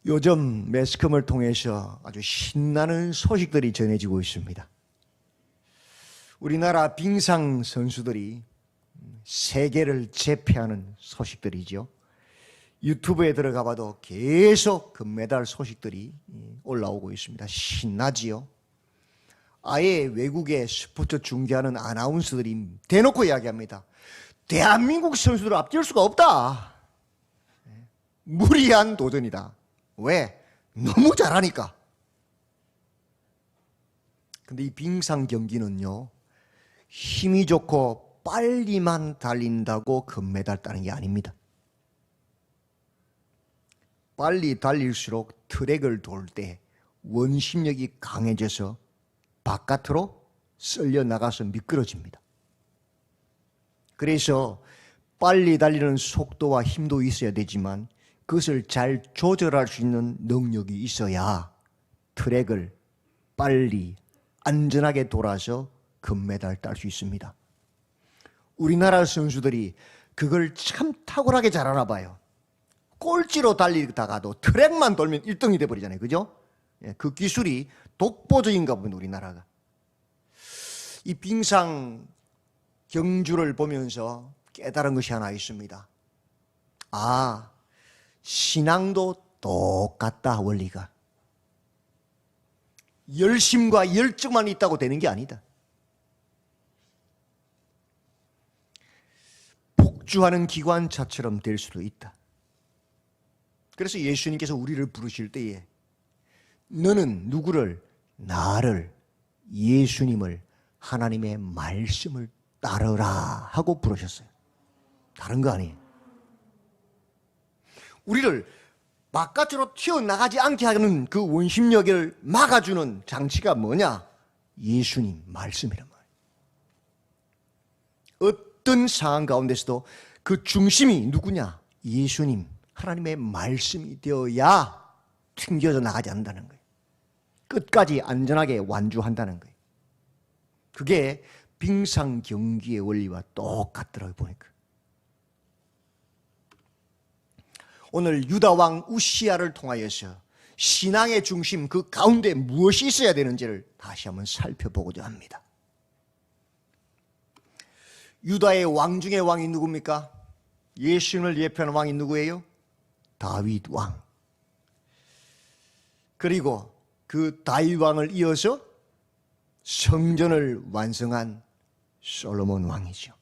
요즘 매스컴을 통해서 아주 신나는 소식들이 전해지고 있습니다. 우리나라 빙상 선수들이 세계를 제패하는 소식들이죠. 유튜브에 들어가 봐도 계속 금메달 소식들이 올라오고 있습니다. 신나지요. 아예 외국의 스포츠 중계하는 아나운서들이 대놓고 이야기합니다. 대한민국 선수들 앞질 수가 없다. 무리한 도전이다. 왜? 너무 잘하니까. 근데 이 빙상 경기는요, 힘이 좋고 빨리만 달린다고 금메달 따는 게 아닙니다. 빨리 달릴수록 트랙을 돌 때 원심력이 강해져서 바깥으로 쓸려 나가서 미끄러집니다. 그래서 빨리 달리는 속도와 힘도 있어야 되지만 그것을 잘 조절할 수 있는 능력이 있어야 트랙을 빨리 안전하게 돌아서 금메달 딸 수 있습니다. 우리나라 선수들이 그걸 참 탁월하게 잘하나 봐요. 꼴찌로 달리다가도 트랙만 돌면 1등이 돼버리잖아요. 그죠? 그 기술이 독보적인가 봅니다. 우리나라가. 이 빙상 경주를 보면서 깨달은 것이 하나 있습니다. 아, 신앙도 똑같다. 원리가 열심과 열정만 있다고 되는 게 아니다. 폭주하는 기관차처럼 될 수도 있다. 그래서 예수님께서 우리를 부르실 때에 너는 누구를? 나를, 예수님을, 하나님의 말씀을 따르라 하고 부르셨어요. 다른 거 아니에요. 우리를 바깥으로 튀어나가지 않게 하는 그 원심력을 막아주는 장치가 뭐냐? 예수님 말씀이란 말이에요. 어떤 상황 가운데서도 그 중심이 누구냐? 예수님, 하나님의 말씀이 되어야 튕겨져 나가지 않는다는 거예요. 끝까지 안전하게 완주한다는 거예요. 그게 빙상 경기의 원리와 똑같더라고요, 보니까. 오늘 유다 왕 우시야를 통하여서 신앙의 중심 그 가운데 무엇이 있어야 되는지를 다시 한번 살펴보고자 합니다. 유다의 왕 중에 왕이 누굽니까? 예수님을 예표하는 왕이 누구예요? 다윗 왕. 그리고 그 다윗 왕을 이어서 성전을 완성한 솔로몬 왕이죠.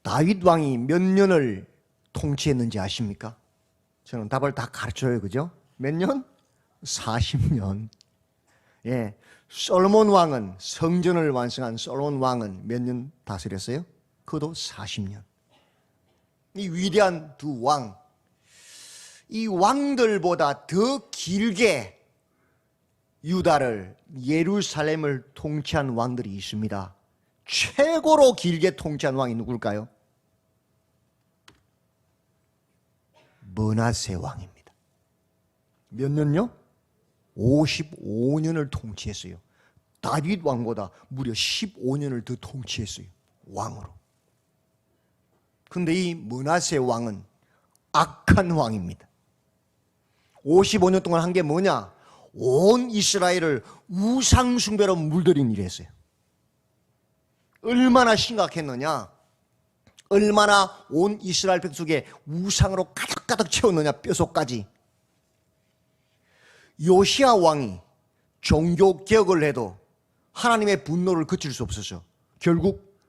다윗 왕이 몇 년을 통치했는지 아십니까? 저는 답을 다 가르쳐요. 그죠? 몇 년? 40년. 예. 솔로몬 왕은, 성전을 완성한 솔로몬 왕은 몇 년 다스렸어요? 그것도 40년. 이 위대한 두 왕, 이 왕들보다 더 길게 유다를, 예루살렘을 통치한 왕들이 있습니다. 최고로 길게 통치한 왕이 누굴까요? 므낫세 왕입니다. 몇 년요? 55년을 통치했어요. 다윗 왕보다 무려 15년을 더 통치했어요. 왕으로. 그런데 이 므낫세 왕은 악한 왕입니다. 55년 동안 한 게 뭐냐? 온 이스라엘을 우상 숭배로 물들인 일을 했어요. 얼마나 심각했느냐? 얼마나 온 이스라엘 백성에 우상으로 가득가득 채웠느냐, 뼛속까지. 요시야 왕이 종교 개혁을 해도 하나님의 분노를 그칠 수 없어서 결국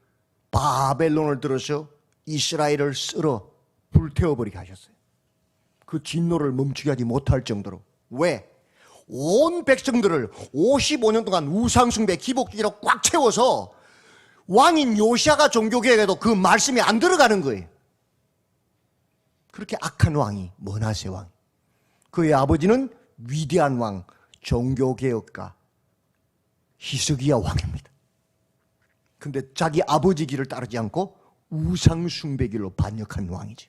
바벨론을 들어서 이스라엘을 쓸어 불태워버리게 하셨어요. 그 진노를 멈추게 하지 못할 정도로. 왜? 온 백성들을 55년 동안 우상숭배 기복주의로 꽉 채워서 왕인 요시야가 종교개혁해도 그 말씀이 안 들어가는 거예요. 그렇게 악한 왕이 므낫세 왕. 그의 아버지는 위대한 왕, 종교개혁가 히스기야 왕입니다. 근데 자기 아버지 길을 따르지 않고 우상숭배 길로 반역한 왕이죠.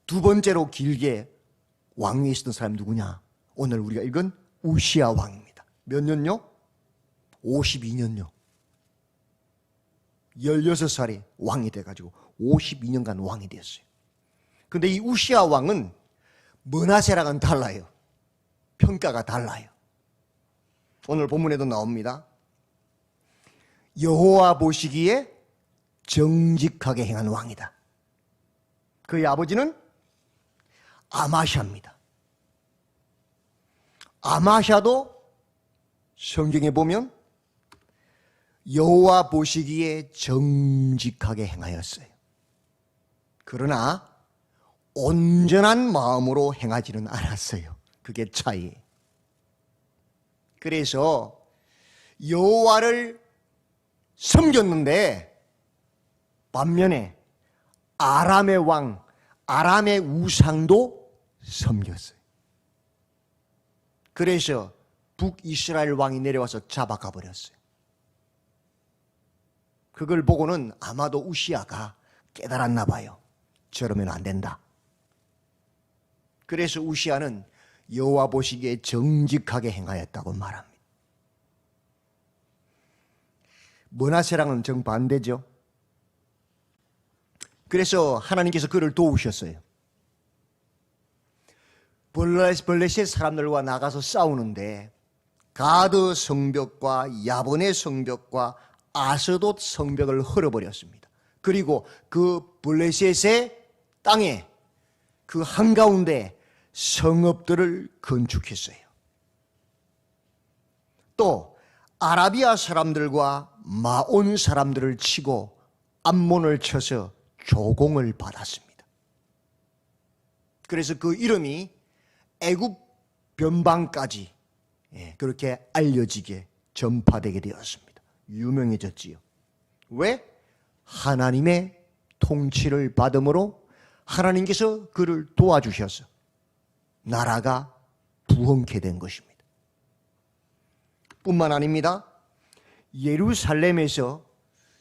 두 번째로 길게 왕위에 있었던 사람이 누구냐? 오늘 우리가 읽은 우시야 왕입니다. 몇 년요? 52년요. 16살에 왕이 돼가지고 52년간 왕이 됐어요. 근데 이 우시아 왕은 므낫세랑은 달라요. 평가가 달라요. 오늘 본문에도 나옵니다. 여호와 보시기에 정직하게 행한 왕이다. 그의 아버지는 아마샤입니다. 아마샤도 성경에 보면 여호와 보시기에 정직하게 행하였어요. 그러나 온전한 마음으로 행하지는 않았어요. 그게 차이예요. 그래서 여호와를 섬겼는데 반면에 아람의 왕, 아람의 우상도 섬겼어요. 그래서 북이스라엘 왕이 내려와서 잡아가 버렸어요. 그걸 보고는 아마도 우시아가 깨달았나 봐요. 저러면 안 된다. 그래서 우시아는 여호와 보시기에 정직하게 행하였다고 말합니다. 므낫세랑은 정반대죠. 그래서 하나님께서 그를 도우셨어요. 블레셋 사람들과 나가서 싸우는데 가드 성벽과 야본의 성벽과 아스돗 성벽을 헐어버렸습니다. 그리고 그 블레셋의 땅에 그 한가운데 성읍들을 건축했어요. 또 아라비아 사람들과 마온 사람들을 치고 암몬을 쳐서 조공을 받았습니다. 그래서 그 이름이 애굽 변방까지 그렇게 알려지게 전파되게 되었습니다. 유명해졌지요. 왜? 하나님의 통치를 받음으로 하나님께서 그를 도와주셔서 나라가 부흥케 된 것입니다. 뿐만 아닙니다. 예루살렘에서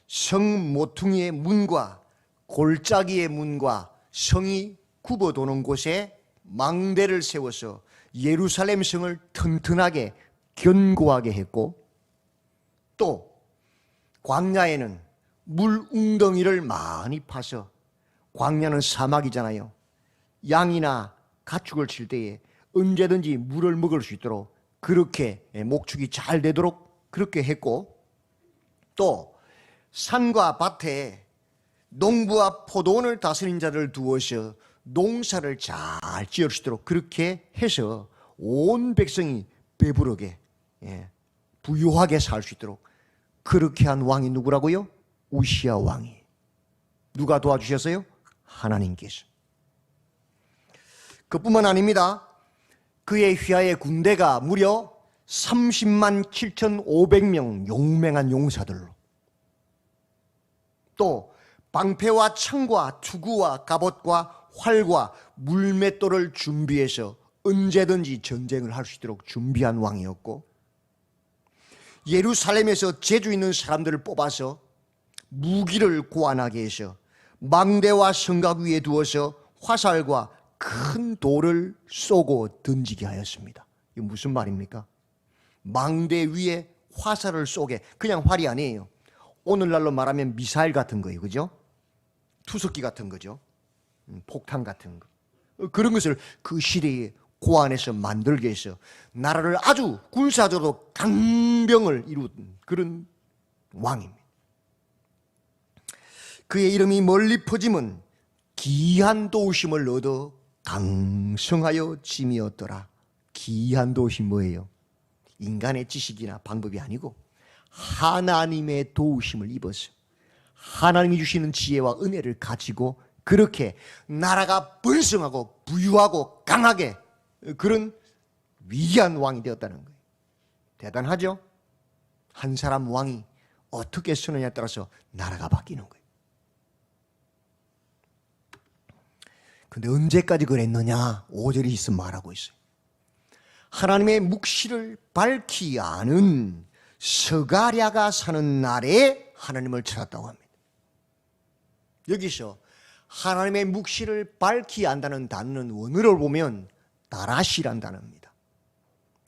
성 모퉁이의 문과 골짜기의 문과 성이 굽어도는 곳에 망대를 세워서 예루살렘 성을 튼튼하게 견고하게 했고, 또 광야에는 물 웅덩이를 많이 파서, 광야는 사막이잖아요. 양이나 가축을 칠 때에 언제든지 물을 먹을 수 있도록 그렇게 목축이 잘 되도록 그렇게 했고, 또 산과 밭에 농부와 포도원을 다스린 자를 두어서 농사를 잘 지을 수 있도록 그렇게 해서 온 백성이 배부르게 부유하게 살 수 있도록 그렇게 한 왕이 누구라고요? 우시아 왕이. 누가 도와주셨어요? 하나님께서. 그뿐만 아닙니다. 그의 휘하의 군대가 무려 30만 7,500명 용맹한 용사들로, 또 방패와 창과 투구와 갑옷과 활과 물맷돌을 준비해서 언제든지 전쟁을 할 수 있도록 준비한 왕이었고, 예루살렘에서 재주 있는 사람들을 뽑아서 무기를 고안하게 해서 망대와 성곽 위에 두어서 화살과 큰 돌을 쏘고 던지게 하였습니다. 이게 무슨 말입니까? 망대 위에 화살을 쏘게. 그냥 활이 아니에요. 오늘날로 말하면 미사일 같은 거예요. 그죠? 투석기 같은 거죠. 폭탄 같은 거. 그런 것을 그 시대에 고안해서 만들게 해서 나라를 아주 군사적으로 강병을 이룬 그런 왕입니다. 그의 이름이 멀리 퍼짐은 기이한 도우심을 얻어 강성하여 짐이었더라. 기이한 도우심 뭐예요? 인간의 지식이나 방법이 아니고 하나님의 도우심을 입어서 하나님이 주시는 지혜와 은혜를 가지고 그렇게 나라가 번성하고 부유하고 강하게 그런 위대한 왕이 되었다는 거예요. 대단하죠? 한 사람 왕이 어떻게 쓰느냐에 따라서 나라가 바뀌는 거예요. 근데 언제까지 그랬느냐? 5절이 있으면 말하고 있어요. 하나님의 묵시를 밝히 아는 스가랴가 사는 날에 하나님을 찾았다고 합니다. 여기서 하나님의 묵시를 밝히 안다는 단어는 원어를 보면 다라시란 단어입니다.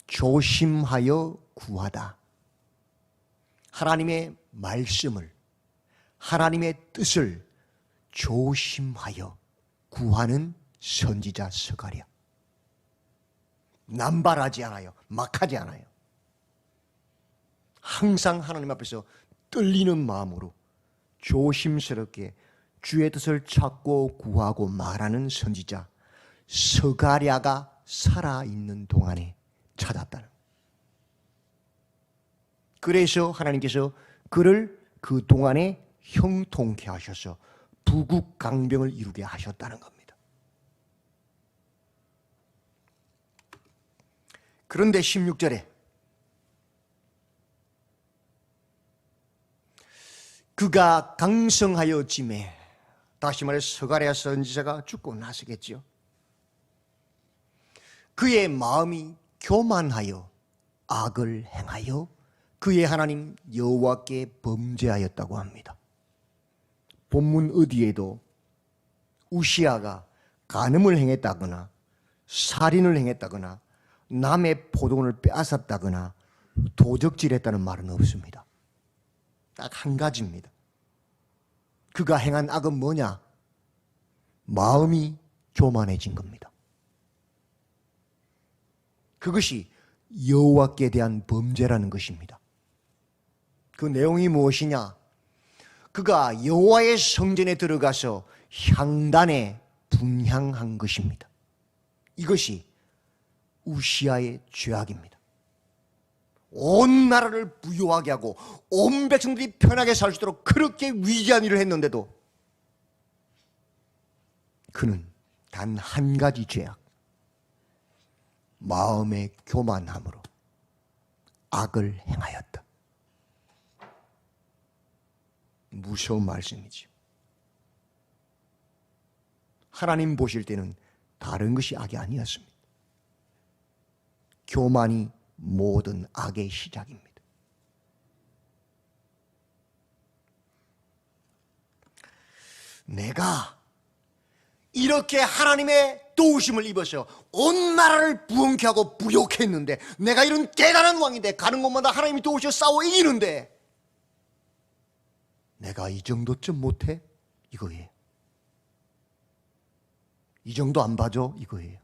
조심하여 구하다. 하나님의 말씀을, 하나님의 뜻을 조심하여 구하는 선지자 스가랴. 남발하지 않아요. 막하지 않아요. 항상 하나님 앞에서 떨리는 마음으로 조심스럽게 주의 뜻을 찾고 구하고 말하는 선지자 스가랴가 살아있는 동안에 찾았다는. 그래서 하나님께서 그를 그 동안에 형통케 하셔서 부국강병을 이루게 하셨다는 겁니다. 그런데 16절에 그가 강성하여 짐에, 다시 말해 스가랴 선지자가 죽고 나서겠죠. 그의 마음이 교만하여 악을 행하여 그의 하나님 여호와께 범죄하였다고 합니다. 본문 어디에도 우시아가 간음을 행했다거나 살인을 행했다거나 남의 포도원을 빼앗았다거나 도적질했다는 말은 없습니다. 딱 한 가지입니다. 그가 행한 악은 뭐냐? 마음이 교만해진 겁니다. 그것이 여호와께 대한 범죄라는 것입니다. 그 내용이 무엇이냐? 그가 여호와의 성전에 들어가서 향단에 분향한 것입니다. 이것이 우시아의 죄악입니다. 온 나라를 부유하게 하고 온 백성들이 편하게 살 수 있도록 그렇게 위대한 일을 했는데도 그는 단 한 가지 죄악, 마음의 교만함으로 악을 행하였다. 무서운 말씀이지요. 하나님 보실 때는 다른 것이 악이 아니었습니다. 교만이 모든 악의 시작입니다. 내가 이렇게 하나님의 도우심을 입어서 온 나라를 부흥케 하고 부욕케 했는데, 내가 이런 대단한 왕인데 가는 곳마다 하나님이 도우셔 싸워 이기는데 내가 이 정도쯤 못해? 이거예요. 이 정도 안 봐줘? 이거예요.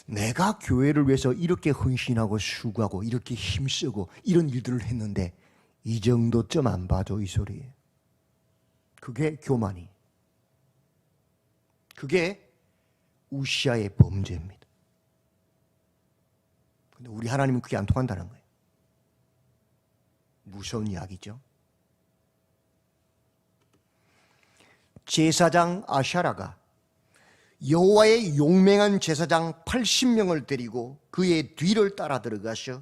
내가 교회를 위해서 이렇게 헌신하고 수고하고 이렇게 힘쓰고 이런 일들을 했는데 이 정도쯤 안 봐줘? 이 소리예요. 그게 교만이, 그게 우시아의 범죄입니다. 근데 우리 하나님은 그게 안 통한다는 거예요. 무서운 이야기죠. 제사장 아샤라가 여호와의 용맹한 제사장 80명을 데리고 그의 뒤를 따라 들어가서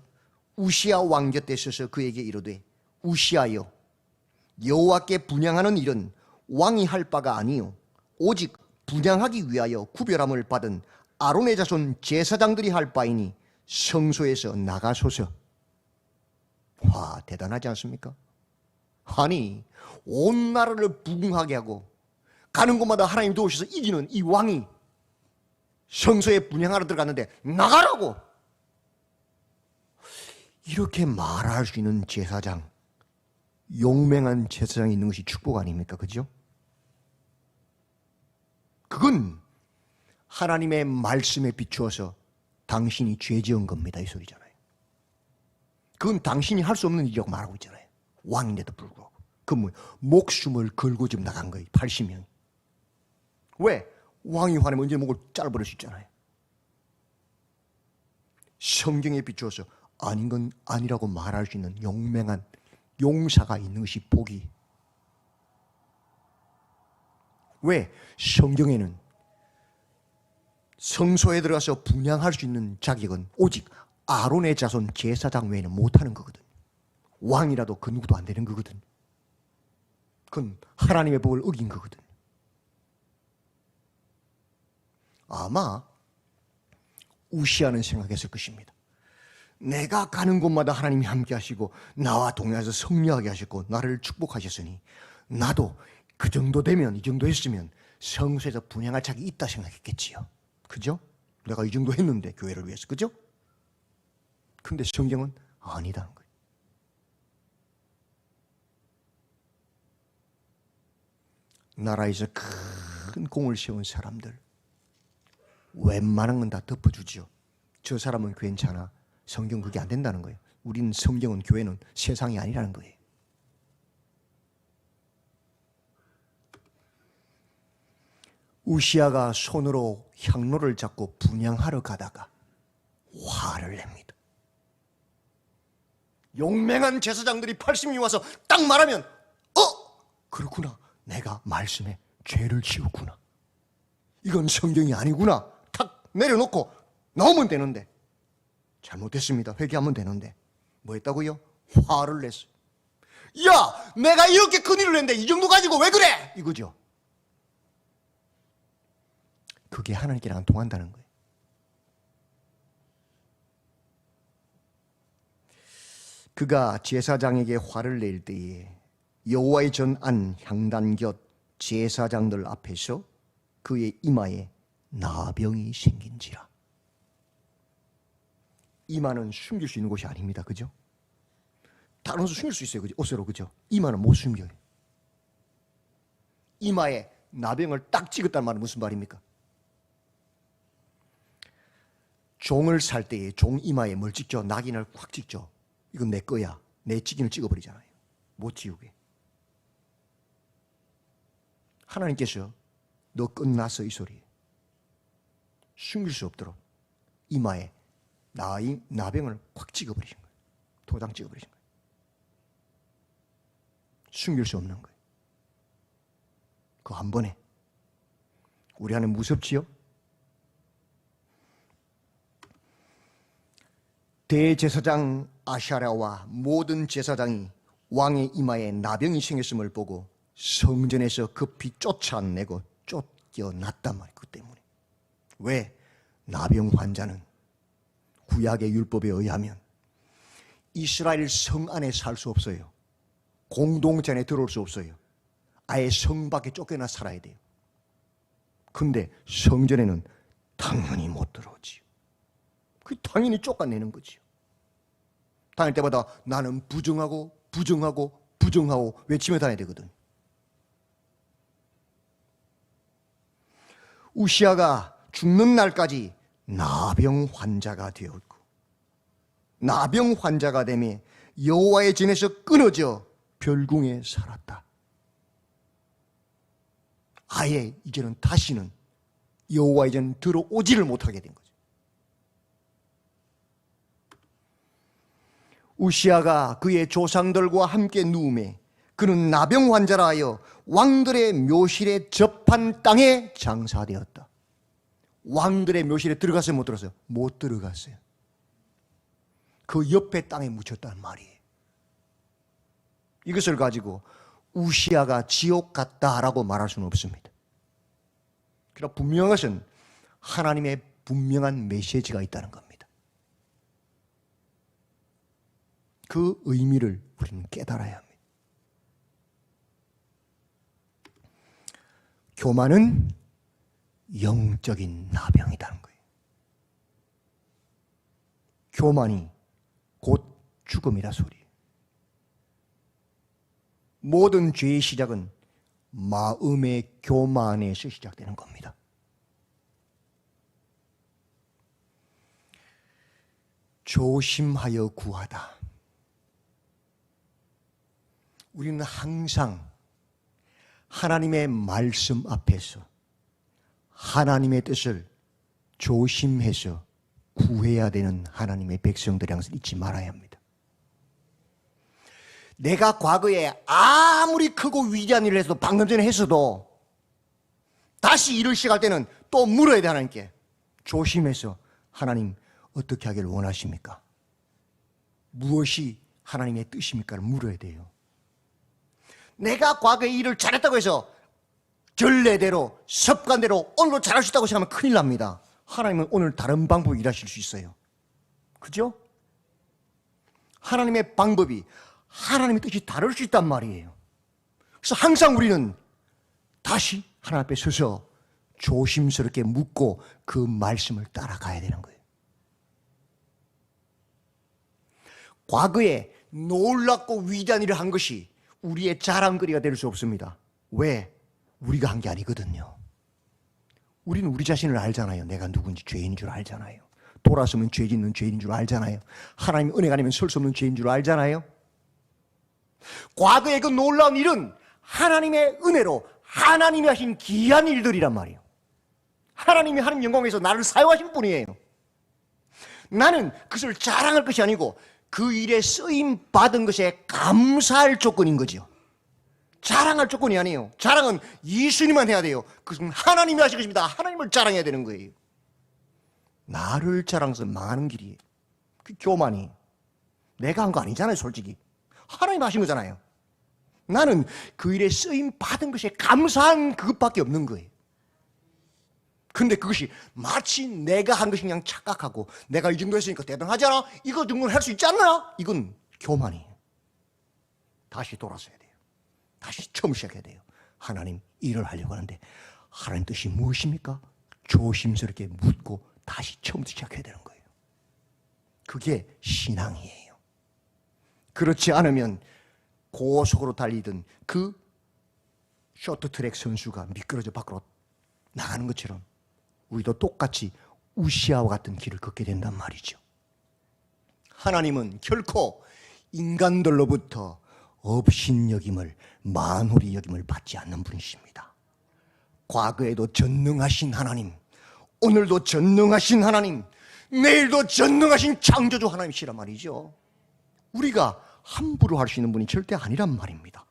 우시아 왕 곁에 서서 그에게 이르되, 우시아여, 여호와께 분향하는 일은 왕이 할 바가 아니요 오직 분향하기 위하여 구별함을 받은 아론의 자손 제사장들이 할 바이니 성소에서 나가소서. 와, 대단하지 않습니까? 아니, 온 나라를 부흥하게 하고 가는 곳마다 하나님 도우셔서 이기는 이 왕이 성소에 분향하러 들어갔는데 나가라고! 이렇게 말할 수 있는 제사장, 용맹한 제사장이 있는 것이 축복 아닙니까? 그죠? 그건 하나님의 말씀에 비추어서 당신이 죄 지은 겁니다, 이 소리잖아요. 그건 당신이 할 수 없는 일이라고 말하고 있잖아요. 왕인데도 불구하고. 그 뭐 목숨을 걸고 지금 나간 거예요, 80명이. 왜? 왕이 화내면 언제 목을 잘라버릴 수 있잖아요. 성경에 비추어서 아닌 건 아니라고 말할 수 있는 용맹한 용사가 있는 것이 복이. 왜? 성경에는 성소에 들어가서 분향할 수 있는 자격은 오직 아론의 자손 제사장 외에는 못하는 거거든. 왕이라도 그 누구도 안 되는 거거든. 그건 하나님의 법을 어긴 거거든. 아마 우시아는 생각했을 것입니다. 내가 가는 곳마다 하나님이 함께 하시고 나와 동행해서 승리하게 하셨고 나를 축복하셨으니 나도 그 정도 되면, 이 정도 했으면 성소에서 분향할 자격이 있다 생각했겠지요. 그죠? 내가 이 정도 했는데 교회를 위해서. 그죠? 근데 성경은 아니다는 거예요. 나라에서 큰 공을 세운 사람들 웬만한 건 다 덮어주지요. 저 사람은 괜찮아. 성경 그게 안 된다는 거예요. 우리는 성경은 교회는 세상이 아니라는 거예요. 우시아가 손으로 향로를 잡고 분향하러 가다가 화를 냅니다. 용맹한 제사장들이 80명이 와서 딱 말하면 그렇구나. 내가 말씀에 죄를 지었구나. 이건 성경이 아니구나. 탁 내려놓고 나오면 되는데 잘못했습니다. 회개하면 되는데 뭐 했다고요? 화를 냈어요. 야, 내가 이렇게 큰일을 했는데 이 정도 가지고 왜 그래? 이거죠. 그게 하나님께랑 안 통한다는 거예요. 그가 제사장에게 화를 낼 때에 여호와의 전안 향단 곁 제사장들 앞에서 그의 이마에 나병이 생긴지라. 이마는 숨길 수 있는 곳이 아닙니다. 그죠? 다른 옷을 숨길 수 있어요. 그죠? 옷으로. 그죠? 이마는 못 숨겨요. 이마에 나병을 딱 찍었다는 말은 무슨 말입니까? 종을 살 때에 종 이마에 뭘 찍죠? 낙인을 꽉 찍죠. 이건 내 거야. 내 찍인을 찍어버리잖아요. 못 지우게. 하나님께서 너 끝났어 이 소리. 숨길 수 없도록 이마에 나병을 꽉 찍어버리신 거예요. 도장 찍어버리신 거예요. 숨길 수 없는 거예요. 그 한 번에. 우리 안에 무섭지요? 대제사장 아샤랴와 모든 제사장이 왕의 이마에 나병이 생겼음을 보고 성전에서 급히 쫓아내고 쫓겨났단 말이에요. 그 때문에. 왜? 나병 환자는 구약의 율법에 의하면 이스라엘 성 안에 살 수 없어요. 공동체 안에 들어올 수 없어요. 아예 성 밖에 쫓겨나 살아야 돼요. 근데 성전에는 당연히 못 들어오지요. 그 당연히 쫓아내는 거지요. 다닐 때마다 나는 부정하고 외치며 다녀야 되거든. 우시아가 죽는 날까지 나병 환자가 되었고 나병 환자가 되며 여호와의 전에서 끊어져 별궁에 살았다. 아예 이제는 다시는 여호와의 전 들어오지를 못하게 된 거죠. 우시아가 그의 조상들과 함께 누우매 그는 나병 환자라 하여 왕들의 묘실에 접한 땅에 장사되었다. 왕들의 묘실에 들어갔어요? 못 들어갔어요? 못 들어갔어요. 그 옆에 땅에 묻혔다는 말이에요. 이것을 가지고 우시아가 지옥 갔다라고 말할 수는 없습니다. 그러나 분명한 것은 하나님의 분명한 메시지가 있다는 겁니다. 그 의미를 우리는 깨달아야 합니다. 교만은 영적인 나병이라는 거예요. 교만이 곧 죽음이라 소리예요. 모든 죄의 시작은 마음의 교만에서 시작되는 겁니다. 조심하여 구하다. 우리는 항상 하나님의 말씀 앞에서 하나님의 뜻을 조심해서 구해야 되는 하나님의 백성들이 항상 잊지 말아야 합니다. 내가 과거에 아무리 크고 위대한 일을 해도 방금 전에 했어도 다시 일을 시작할 때는 또 물어야 돼. 하나님께 조심해서 하나님 어떻게 하기를 원하십니까? 무엇이 하나님의 뜻입니까?를 물어야 돼요. 내가 과거에 일을 잘했다고 해서 전례대로 습관대로 오늘도 잘할 수 있다고 생각하면 큰일 납니다. 하나님은 오늘 다른 방법으로 일하실 수 있어요. 그죠? 하나님의 방법이 하나님의 뜻이 다를 수 있단 말이에요. 그래서 항상 우리는 다시 하나님 앞에 서서 조심스럽게 묻고 그 말씀을 따라가야 되는 거예요. 과거에 놀랍고 위대한 일을 한 것이 우리의 자랑거리가 될 수 없습니다. 왜? 우리가 한 게 아니거든요. 우리는 우리 자신을 알잖아요. 내가 누군지 죄인인 줄 알잖아요. 돌아서면 죄 짓는 죄인인 줄 알잖아요. 하나님 은혜가 아니면 설 수 없는 죄인 줄 알잖아요. 과거의 그 놀라운 일은 하나님의 은혜로 하나님이 하신 귀한 일들이란 말이에요. 하나님이 하나님 영광에서 나를 사용하신 분이에요. 나는 그것을 자랑할 것이 아니고 그 일에 쓰임 받은 것에 감사할 조건인 거죠. 자랑할 조건이 아니에요. 자랑은 예수님만 해야 돼요. 그것은 하나님이 하신 것입니다. 하나님을 자랑해야 되는 거예요. 나를 자랑해서 망하는 길이에요. 그 교만이. 내가 한 거 아니잖아요, 솔직히. 하나님 하신 거잖아요. 나는 그 일에 쓰임 받은 것에 감사한 그것밖에 없는 거예요. 근데 그것이 마치 내가 한 것이 그냥 착각하고 내가 이 정도 했으니까 대단하지 않아? 이거 정도는 할 수 있지 않나? 이건 교만이에요. 다시 돌아서야 돼요. 다시 처음 시작해야 돼요. 하나님 일을 하려고 하는데 하나님 뜻이 무엇입니까? 조심스럽게 묻고 다시 처음부터 시작해야 되는 거예요. 그게 신앙이에요. 그렇지 않으면 고속으로 달리던 그 쇼트트랙 선수가 미끄러져 밖으로 나가는 것처럼 우리도 똑같이 우시아와 같은 길을 걷게 된단 말이죠. 하나님은 결코 인간들로부터 업신여김을 만홀히 여김을 받지 않는 분이십니다. 과거에도 전능하신 하나님, 오늘도 전능하신 하나님, 내일도 전능하신 창조주 하나님이시란 말이죠. 우리가 함부로 할 수 있는 분이 절대 아니란 말입니다.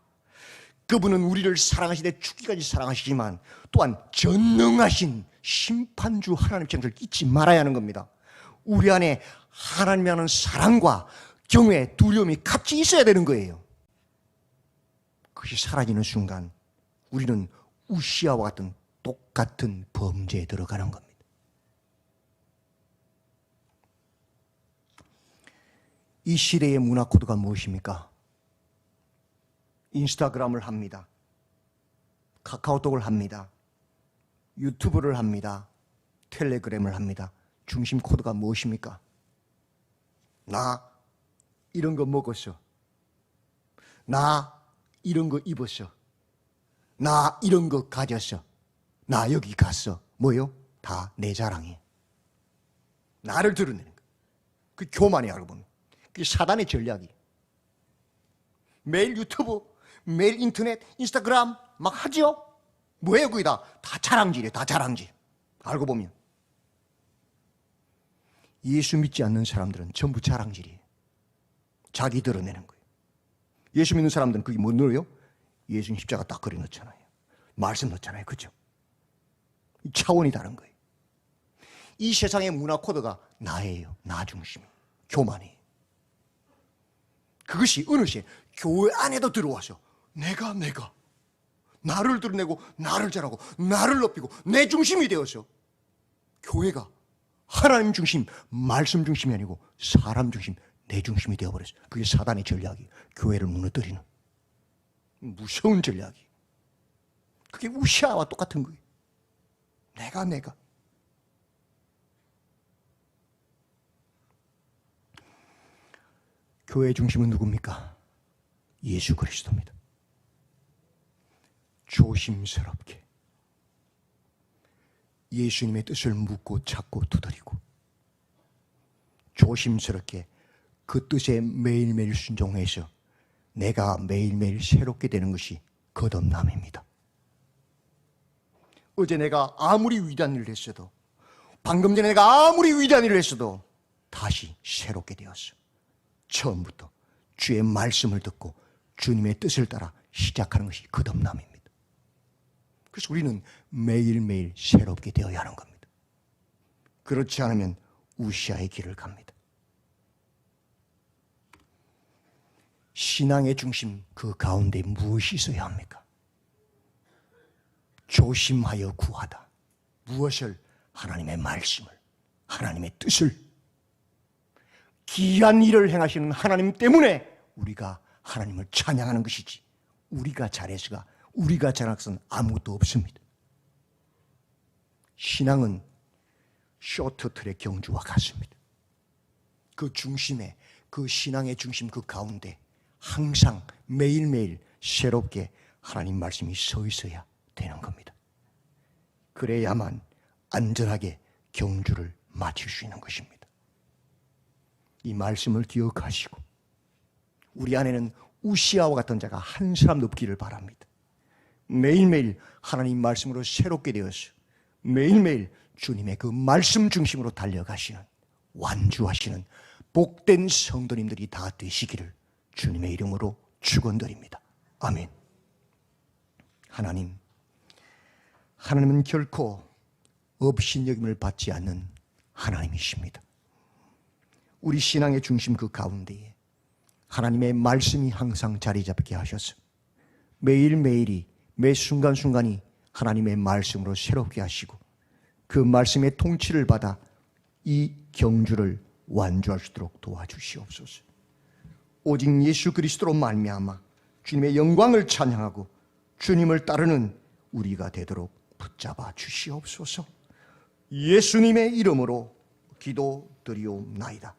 그분은 우리를 사랑하시되 죽기까지 사랑하시지만 또한 전능하신 심판주 하나님 창조를 잊지 말아야 하는 겁니다. 우리 안에 하나님이 하는 사랑과 경외, 두려움이 같이 있어야 되는 거예요. 그것이 사라지는 순간 우리는 우시아와 같은 똑같은 범죄에 들어가는 겁니다. 이 시대의 문화 코드가 무엇입니까? 인스타그램을 합니다. 카카오톡을 합니다. 유튜브를 합니다. 텔레그램을 합니다. 중심 코드가 무엇입니까? 나 이런 거 먹었어. 나 이런 거 입었어. 나 이런 거 가졌어. 나 여기 갔어. 뭐요? 다 내 자랑이에요. 나를 드러내는 거예요. 그 교만이에요, 여러분. 그게 사단의 전략이. 매일 유튜브, 매일 인터넷, 인스타그램 막 하죠? 뭐예요, 그게 다? 다 자랑질이에요, 다 자랑질. 알고 보면. 예수 믿지 않는 사람들은 전부 자랑질이에요. 자기 드러내는 거예요. 예수 믿는 사람들은 그게 뭐 넣어요? 예수님 십자가 딱 그려 넣잖아요. 말씀 넣잖아요. 그죠? 차원이 다른 거예요. 이 세상의 문화 코드가 나예요. 나 중심. 교만이에요. 그것이 어느새 교회 안에도 들어와서 내가 나를 드러내고 나를 잘하고 나를 높이고 내 중심이 되어서 교회가 하나님 중심, 말씀 중심이 아니고 사람 중심, 내 중심이 되어버렸어요. 그게 사단의 전략이 교회를 무너뜨리는 무서운 전략이. 그게 우시아와 똑같은 거예요. 내가 교회의 중심은 누굽니까? 예수 그리스도입니다. 조심스럽게 예수님의 뜻을 묻고 찾고 두드리고 조심스럽게 그 뜻에 매일매일 순종해서 내가 매일매일 새롭게 되는 것이 거듭남입니다. 어제 내가 아무리 위대한 일을 했어도, 방금 전에 내가 아무리 위대한 일을 했어도 다시 새롭게 되었어. 처음부터 주의 말씀을 듣고 주님의 뜻을 따라 시작하는 것이 거듭남입니다. 그래서 우리는 매일매일 새롭게 되어야 하는 겁니다. 그렇지 않으면 우시아의 길을 갑니다. 신앙의 중심 그 가운데 무엇이 있어야 합니까? 조심하여 구하다. 무엇을? 하나님의 말씀을, 하나님의 뜻을. 귀한 일을 행하시는 하나님 때문에 우리가 하나님을 찬양하는 것이지, 우리가 잘해서가, 우리가 잘한 것은 아무것도 없습니다. 신앙은 쇼트트랙 경주와 같습니다. 그 중심에, 그 신앙의 중심 그 가운데 항상 매일매일 새롭게 하나님 말씀이 서 있어야 되는 겁니다. 그래야만 안전하게 경주를 마칠 수 있는 것입니다. 이 말씀을 기억하시고 우리 안에는 우시아와 같은 자가 한 사람도 없기를 바랍니다. 매일매일 하나님 말씀으로 새롭게 되어서 매일매일 주님의 그 말씀 중심으로 달려가시는 완주하시는 복된 성도님들이 다 되시기를 주님의 이름으로 축원드립니다. 아멘. 하나님은 결코 업신여김을 받지 않는 하나님이십니다. 우리 신앙의 중심 그 가운데에 하나님의 말씀이 항상 자리 잡게 하셔서 매일매일이 매 순간순간이 하나님의 말씀으로 새롭게 하시고 그 말씀의 통치를 받아 이 경주를 완주할 수 있도록 도와주시옵소서. 오직 예수 그리스도로 말미암아 주님의 영광을 찬양하고 주님을 따르는 우리가 되도록 붙잡아 주시옵소서. 예수님의 이름으로 기도드리옵나이다.